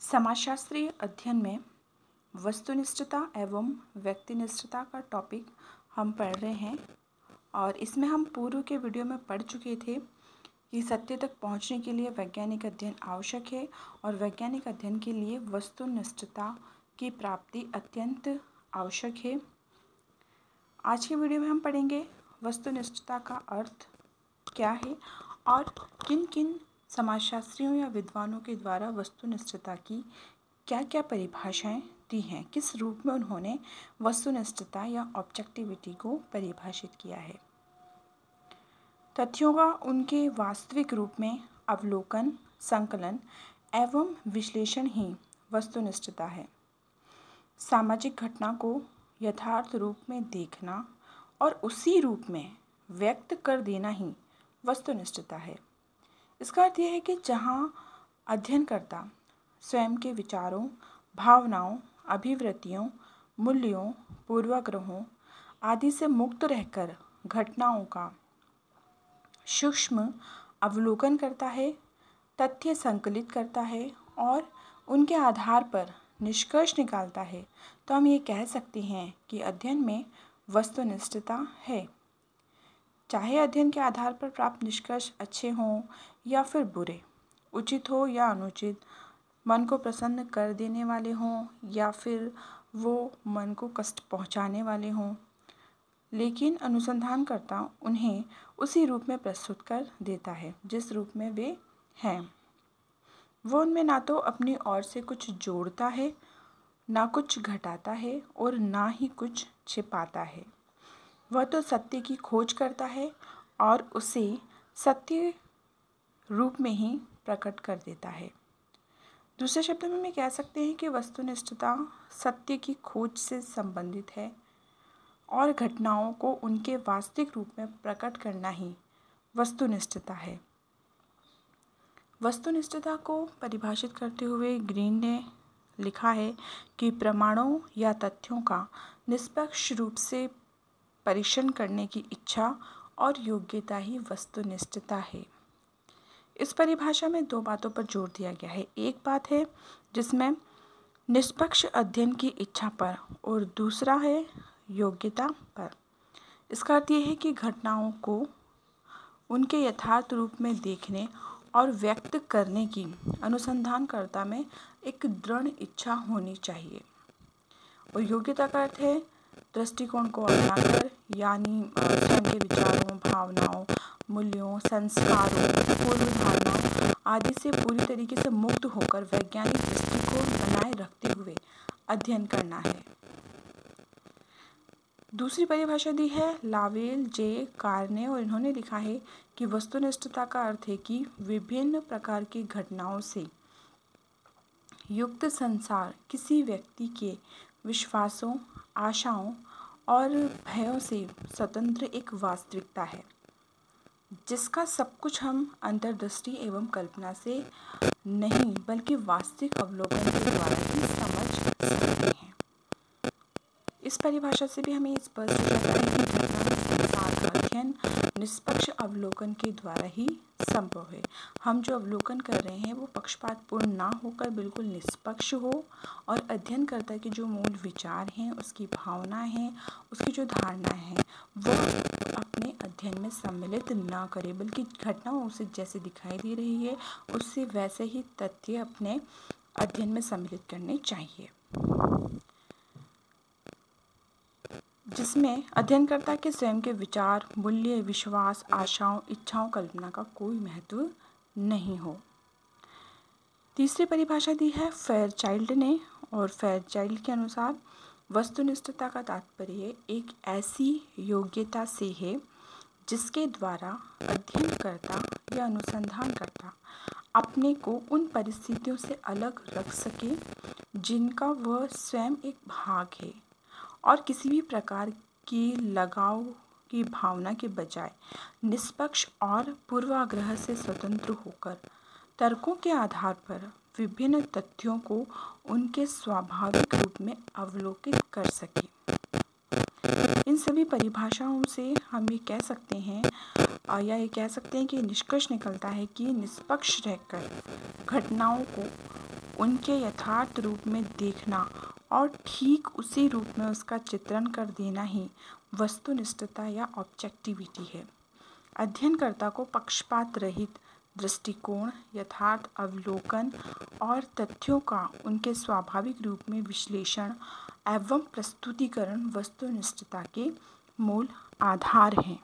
समाजशास्त्रीय अध्ययन में वस्तुनिष्ठता एवं व्यक्तिनिष्ठता का टॉपिक हम पढ़ रहे हैं और इसमें हम पूर्व के वीडियो में पढ़ चुके थे कि सत्य तक पहुंचने के लिए वैज्ञानिक अध्ययन आवश्यक है और वैज्ञानिक अध्ययन के लिए वस्तुनिष्ठता की प्राप्ति अत्यंत आवश्यक है। आज की वीडियो में हम पढ़ेंगे वस्तुनिष्ठता का अर्थ क्या है और किन किन समाजशास्त्रियों या विद्वानों के द्वारा वस्तुनिष्ठता की क्या क्या परिभाषाएं दी हैं, किस रूप में उन्होंने वस्तुनिष्ठता या ऑब्जेक्टिविटी को परिभाषित किया है। तथ्यों का उनके वास्तविक रूप में अवलोकन, संकलन एवं विश्लेषण ही वस्तुनिष्ठता है। सामाजिक घटना को यथार्थ रूप में देखना और उसी रूप में व्यक्त कर देना ही वस्तुनिष्ठता है। इसका अर्थ यह है कि जहाँ अध्ययनकर्ता स्वयं के विचारों, भावनाओं, अभिवृत्तियों, मूल्यों, पूर्वाग्रहों आदि से मुक्त रहकर घटनाओं का सूक्ष्म अवलोकन करता है, तथ्य संकलित करता है और उनके आधार पर निष्कर्ष निकालता है, तो हम ये कह सकते हैं कि अध्ययन में वस्तुनिष्ठता है। चाहे अध्ययन के आधार पर प्राप्त निष्कर्ष अच्छे हों या फिर बुरे, उचित हो या अनुचित, मन को प्रसन्न कर देने वाले हों या फिर वो मन को कष्ट पहुंचाने वाले हों, लेकिन अनुसंधानकर्ता उन्हें उसी रूप में प्रस्तुत कर देता है जिस रूप में वे हैं। वो उनमें ना तो अपनी ओर से कुछ जोड़ता है, ना कुछ घटाता है और ना ही कुछ छिपाता है। वह तो सत्य की खोज करता है और उसे सत्य रूप में ही प्रकट कर देता है। दूसरे शब्दों में कह सकते हैं कि वस्तुनिष्ठता सत्य की खोज से संबंधित है और घटनाओं को उनके वास्तविक रूप में प्रकट करना ही वस्तुनिष्ठता है। वस्तुनिष्ठता को परिभाषित करते हुए ग्रीन ने लिखा है कि प्रमाणों या तथ्यों का निष्पक्ष रूप से परीक्षण करने की इच्छा और योग्यता ही वस्तुनिष्ठता है। इस परिभाषा में दो बातों पर जोर दिया गया है। एक बात है जिसमें निष्पक्ष अध्ययन की इच्छा पर और दूसरा है योग्यता पर। इसका अर्थ यह है कि घटनाओं को उनके यथार्थ रूप में देखने और व्यक्त करने की अनुसंधानकर्ता में एक दृढ़ इच्छा होनी चाहिए और योग्यता का अर्थ है दृष्टिकोण को अपनाकर, यानी स्वयं के विचारों, भावनाओं, मूल्यों, संस्कारों, पूर्व धारणाओं आदि से पूरी तरीके से मुक्त होकर वैज्ञानिक दृष्टिकोण बनाए रखते हुए अध्ययन करना है। दूसरी परिभाषा दी है लावेल जे कार ने और इन्होंने लिखा है कि वस्तुनिष्ठता का अर्थ है कि विभिन्न प्रकार की घटनाओं से युक्त संसार किसी व्यक्ति के विश्वासों, आशाओं और भयों से स्वतंत्र एक वास्तविकता है जिसका सब कुछ हम अंतर्दृष्टि एवं कल्पना से नहीं बल्कि वास्तविक अवलोकन के द्वारा ही समझ सकते हैं। इस परिभाषा से भी हमें स्पष्ट लगता है कि घटना संसार का अध्ययन निष्पक्ष अवलोकन के द्वारा ही संभव है। हम जो अवलोकन कर रहे हैं वो पक्षपातपूर्ण ना होकर बिल्कुल निष्पक्ष हो और अध्ययनकर्ता के जो मूल विचार हैं, उसकी भावनाएं हैं, उसकी जो धारणाएं हैं, वो अपने अध्ययन में सम्मिलित ना करे बल्कि घटनाओं उसे जैसे दिखाई दे रही है उससे वैसे ही तथ्य अपने अध्ययन में सम्मिलित करने चाहिए, जिसमें अध्ययनकर्ता के स्वयं के विचार, मूल्य, विश्वास, आशाओं, इच्छाओं, कल्पना का कोई महत्व नहीं हो। तीसरी परिभाषा दी है फेयरचाइल्ड ने और फेयरचाइल्ड के अनुसार वस्तुनिष्ठता का तात्पर्य एक ऐसी योग्यता से है जिसके द्वारा अध्ययनकर्ता या अनुसंधानकर्ता अपने को उन परिस्थितियों से अलग रख सके जिनका वह स्वयं एक भाग है और किसी भी प्रकार की लगाव की भावना के बजाय निष्पक्ष और पूर्वाग्रह से स्वतंत्र होकर तर्कों के आधार पर विभिन्न तथ्यों को उनके स्वाभाविक रूप में अवलोकित कर सके। इन सभी परिभाषाओं से हम ये कह सकते हैं या ये कह सकते हैं कि निष्कर्ष निकलता है कि निष्पक्ष रहकर घटनाओं को उनके यथार्थ रूप में देखना और ठीक उसी रूप में उसका चित्रण कर देना ही वस्तुनिष्ठता या ऑब्जेक्टिविटी है। अध्ययनकर्ता को पक्षपात रहित दृष्टिकोण, यथार्थ अवलोकन और तथ्यों का उनके स्वाभाविक रूप में विश्लेषण एवं प्रस्तुतिकरण वस्तुनिष्ठता के मूल आधार हैं।